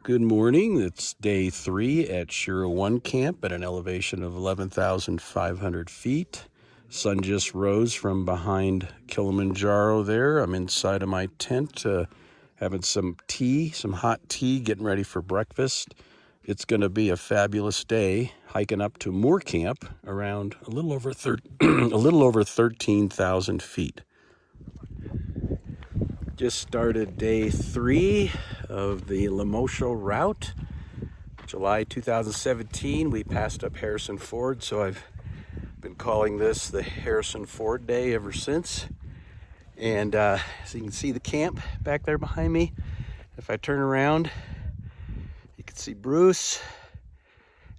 Good morning. It's day 3 at Shira 1 Camp at an elevation of 11,500 feet. Sun just rose from behind Kilimanjaro there. I'm inside of my tent having some tea, some hot tea, getting ready for breakfast. It's going to be a fabulous day hiking up to Moore Camp around a little over 13,000 feet. Just started day 3 of the Lemosho Route. July 2017, we passed up Harrison Ford, so I've been calling this the Harrison Ford Day ever since. And so you can see the camp back there behind me. If I turn around, you can see Bruce,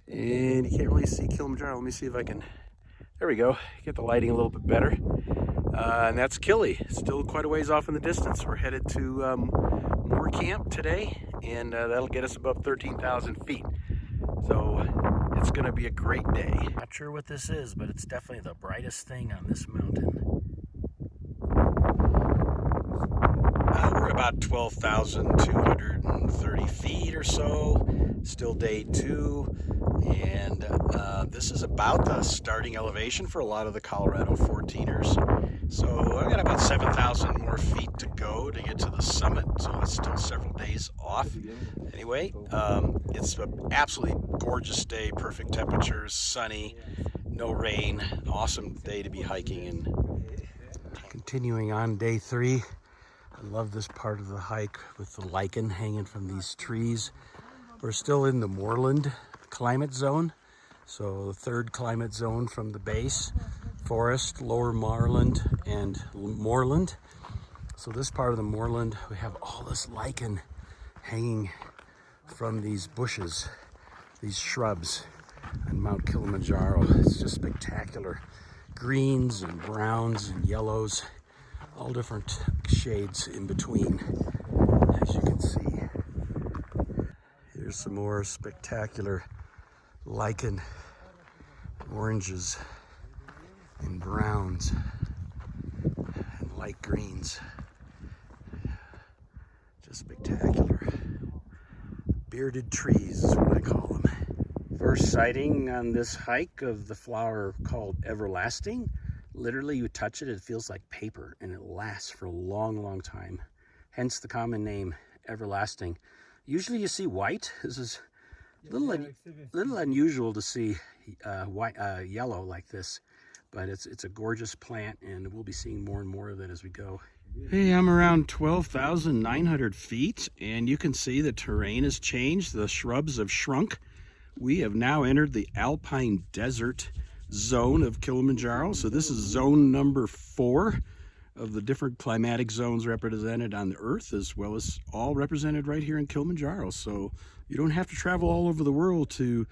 and you can't really see Kilimanjaro. Let me see if I can, there we go, get the lighting a little bit better. And that's Kili, still quite a ways off in the distance. We're headed to Moore Camp today, and that'll get us above 13,000 feet. So it's going to be a great day. Not sure what this is, but it's definitely the brightest thing on this mountain. We're about 12,230 feet or so, still day 2. And this is about the starting elevation for a lot of the Colorado 14ers. So I've got about 7,000 more feet to go to get to the summit, so it's still several days off. Anyway, it's an absolutely gorgeous day, perfect temperatures, sunny, no rain, awesome day to be hiking in. Continuing on day 3, I love this part of the hike with the lichen hanging from these trees. We're still in the moorland climate zone, so the 3rd climate zone from the base. Forest, lower moorland, and moorland. So this part of the moorland, we have all this lichen hanging from these bushes, these shrubs on Mount Kilimanjaro. It's just spectacular. Greens and browns and yellows, all different shades in between, as you can see. Here's some more spectacular lichen, oranges and browns and light greens. Just spectacular. Bearded trees is what I call them. First sighting on this hike of the flower called Everlasting. Literally, you touch it, it feels like paper, and it lasts for a long, long time. Hence the common name, Everlasting. Usually you see white. This is a little unusual to see yellow like this. But it's a gorgeous plant, and we'll be seeing more and more of it as we go. Hey, I'm around 12,900 feet, and you can see the terrain has changed. The shrubs have shrunk. We have now entered the alpine desert zone of Kilimanjaro. So this is zone number 4 of the different climatic zones represented on the Earth, as well as all represented right here in Kilimanjaro. So you don't have to travel all over the world to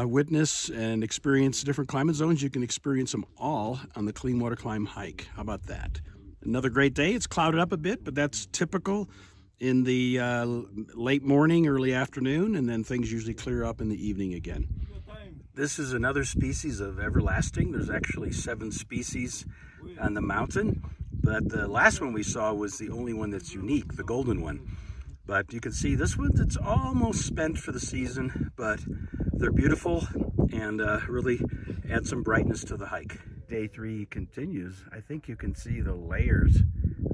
witness and experience different climate zones. You can experience them all on the Clean Water Climb hike. How about that? Another great day. It's clouded up a bit, but that's typical in the late morning, early afternoon, and then things usually clear up in the evening again. This is another species of Everlasting. There's actually 7 species on the mountain, but the last one we saw was the only one that's unique, the golden one. But you can see this one, it's almost spent for the season, but they're beautiful and really add some brightness to the hike. Day 3 continues. I think you can see the layers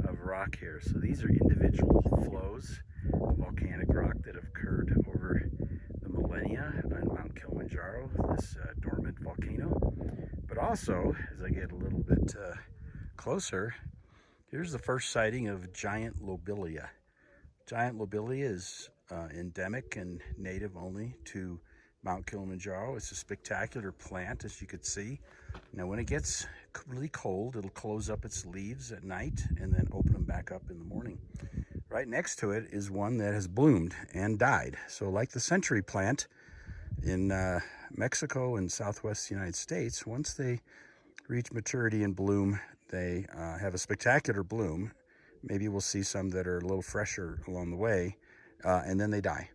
of rock here. So these are individual flows of volcanic rock that have occurred over the millennia on Mount Kilimanjaro, this dormant volcano. But also, as I get a little bit closer, here's the first sighting of giant lobelia. Giant lobelia is endemic and native only to Mount Kilimanjaro. It's a spectacular plant, as you could see. Now when it gets really cold, it'll close up its leaves at night and then open them back up in the morning. Right next to it is one that has bloomed and died. So like the century plant in Mexico and southwest United States, once they reach maturity and bloom, they have a spectacular bloom. Maybe we'll see some that are a little fresher along the way, and then they die.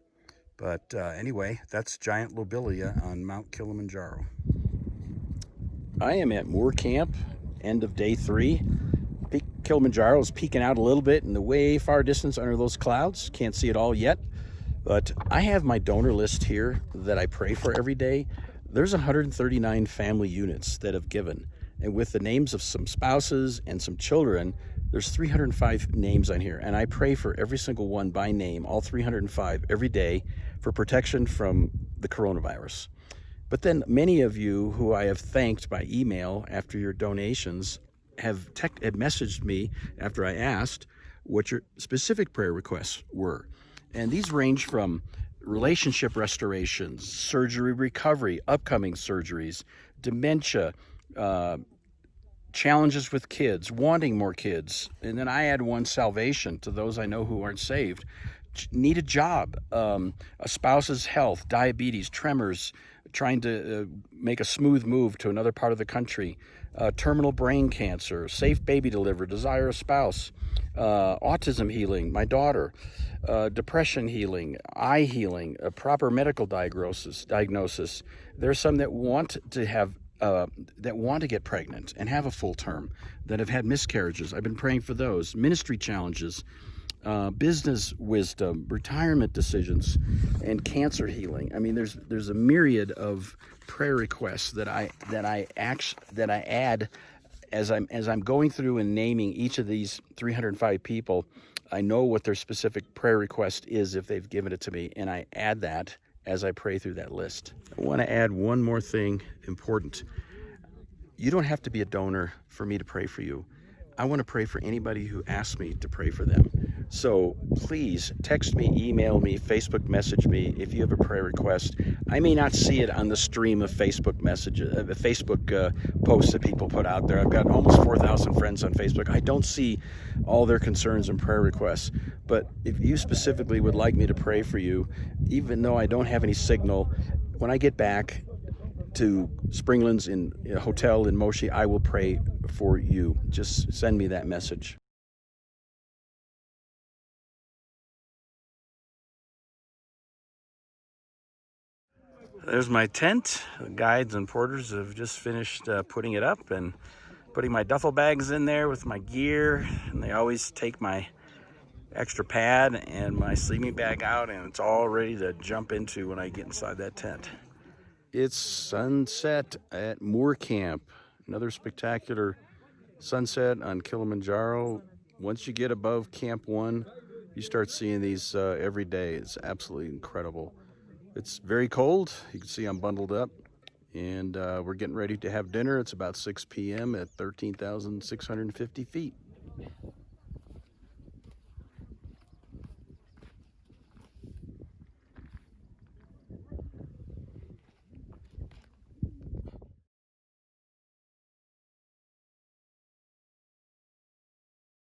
But anyway, that's giant lobelia on Mount Kilimanjaro. I am at Moore Camp, end of day 3. Kilimanjaro is peeking out a little bit in the way far distance under those clouds. Can't see it all yet. But I have my donor list here that I pray for every day. There's 139 family units that have given. And with the names of some spouses and some children, there's 305 names on here. And I pray for every single one by name, all 305 every day, for protection from the coronavirus. But then many of you who I have thanked by email after your donations have messaged me after I asked what your specific prayer requests were. And these range from relationship restorations, surgery recovery, upcoming surgeries, dementia, challenges with kids, wanting more kids. And then I add one, salvation, to those I know who aren't saved. Need a job, a spouse's health, diabetes, tremors, trying to make a smooth move to another part of the country, terminal brain cancer, safe baby delivery, desire a spouse, autism healing, my daughter, depression healing, eye healing, a proper medical diagnosis. There are some that want to have that want to get pregnant and have a full term, that have had miscarriages. I've been praying for those. Ministry challenges, business wisdom, retirement decisions, and cancer healing. I mean, there's a myriad of prayer requests that I add as I'm going through and naming each of these 305 people. I know what their specific prayer request is if they've given it to me, and I add that as I pray through that list. I want to add one more thing important. You don't have to be a donor for me to pray for you. I want to pray for anybody who asks me to pray for them. So please text me, email me, Facebook message me if you have a prayer request. I may not see it on the stream of Facebook messages, Facebook posts that people put out there. I've got almost 4,000 friends on Facebook. I don't see all their concerns and prayer requests. But if you specifically would like me to pray for you, even though I don't have any signal, when I get back to Springlands in a hotel in Moshi, I will pray for you. Just send me that message. There's my tent. The guides and porters have just finished putting it up and putting my duffel bags in there with my gear. And they always take my extra pad and my sleeping bag out, and it's all ready to jump into when I get inside that tent. It's sunset at Moor Camp. Another spectacular sunset on Kilimanjaro. Once you get above Camp 1, you start seeing these every day. It's absolutely incredible. It's very cold. You can see I'm bundled up, and we're getting ready to have dinner. It's about 6 p.m. at 13,650 feet.